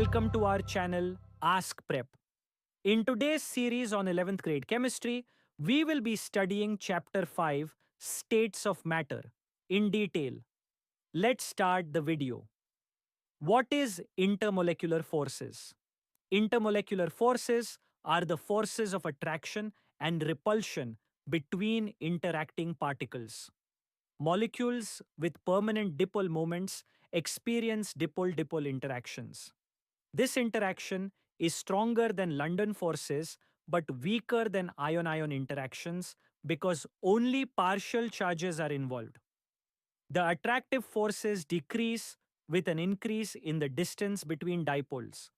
welcome to our channel AskPrep. In today's series on 11th grade chemistry, we will be studying chapter 5, States of Matter, in detail. Let's start the video. What is intermolecular forces? Intermolecular forces are the forces of attraction and repulsion between interacting particles. Molecules with permanent dipole moments experience dipole-dipole interactions. This interaction is stronger than London forces but weaker than ion-ion interactions because only partial charges are involved. The attractive forces decrease with an increase in the distance between dipoles.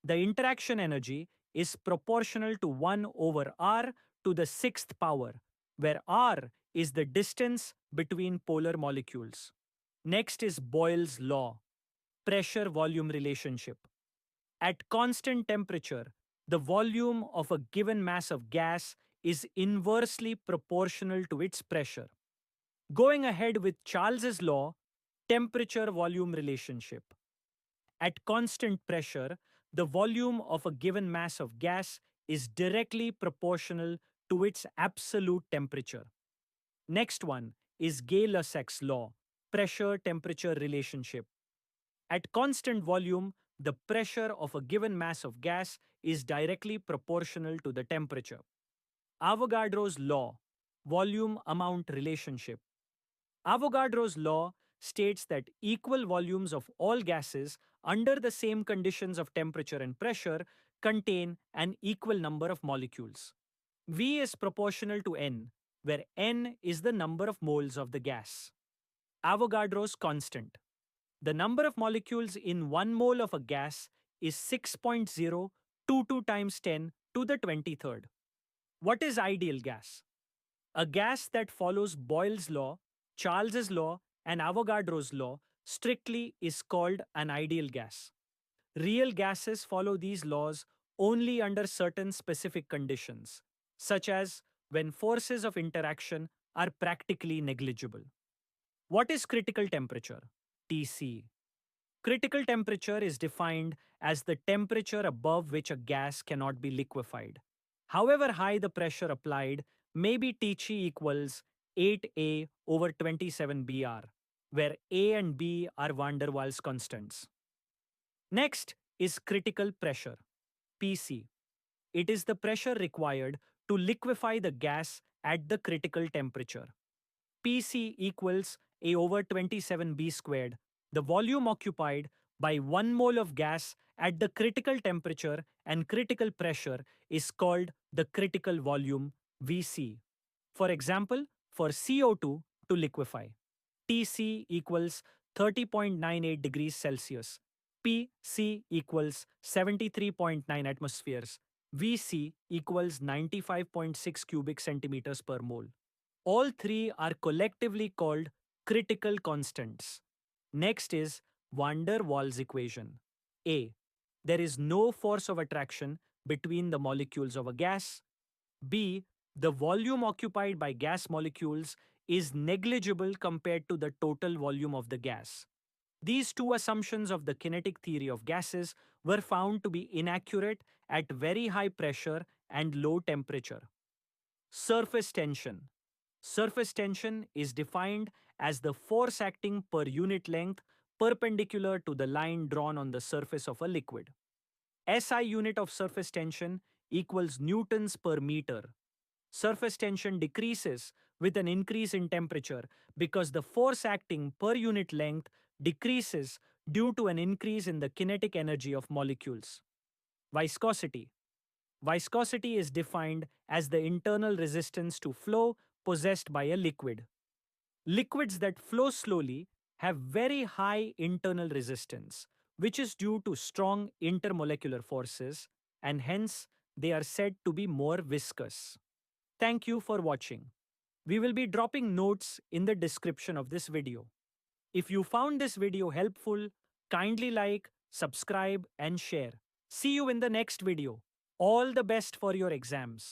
The interaction energy is proportional to 1 over r to the sixth power, where r is the distance between polar molecules. Next is Boyle's law, pressure-volume relationship. At constant temperature, the volume of a given mass of gas is inversely proportional to its pressure. Going ahead with Charles's law, temperature-volume relationship. At constant pressure, the volume of a given mass of gas is directly proportional to its absolute temperature. Next one is Gay-Lussac's law, pressure-temperature relationship. At constant volume, the pressure of a given mass of gas is directly proportional to the temperature. Avogadro's law, volume-amount relationship. Avogadro's law states that equal volumes of all gases under the same conditions of temperature and pressure contain an equal number of molecules. V is proportional to N, where N is the number of moles of the gas. Avogadro's constant. The number of molecules in 1 mole of a gas is 6.022 times 10 to the 23rd. What is ideal gas? A gas that follows Boyle's law, Charles's law, and Avogadro's law strictly is called an ideal gas. Real gases follow these laws only under certain specific conditions, such as when forces of interaction are practically negligible. What is critical temperature? Tc. Critical temperature is defined as the temperature above which a gas cannot be liquefied. However high the pressure applied may be Tc equals 8A over 27 Br, where A and B are van der Waals constants. Next is critical pressure, Pc. It is the pressure required to liquefy the gas at the critical temperature. Pc equals A over 27B squared, the volume occupied by 1 mole of gas at the critical temperature and critical pressure is called the critical volume, Vc. For example, for CO2 to liquefy, Tc equals 30.98 degrees Celsius, Pc equals 73.9 atmospheres, Vc equals 95.6 cubic centimeters per mole. All three are collectively called critical constants. Next is van der Waals equation. A. There is no force of attraction between the molecules of a gas. B. The volume occupied by gas molecules is negligible compared to the total volume of the gas. These two assumptions of the kinetic theory of gases were found to be inaccurate at very high pressure and low temperature. Surface tension. Surface tension is defined as the force acting per unit length perpendicular to the line drawn on the surface of a liquid. SI unit of surface tension equals newtons per meter. Surface tension decreases with an increase in temperature because the force acting per unit length decreases due to an increase in the kinetic energy of molecules. Viscosity. Viscosity is defined as the internal resistance to flow possessed by a liquid. Liquids that flow slowly have very high internal resistance, which is due to strong intermolecular forces, and hence they are said to be more viscous. Thank you for watching. We will be dropping notes in the description of this video. If you found this video helpful, kindly like, subscribe, and share. See you in the next video. All the best for your exams.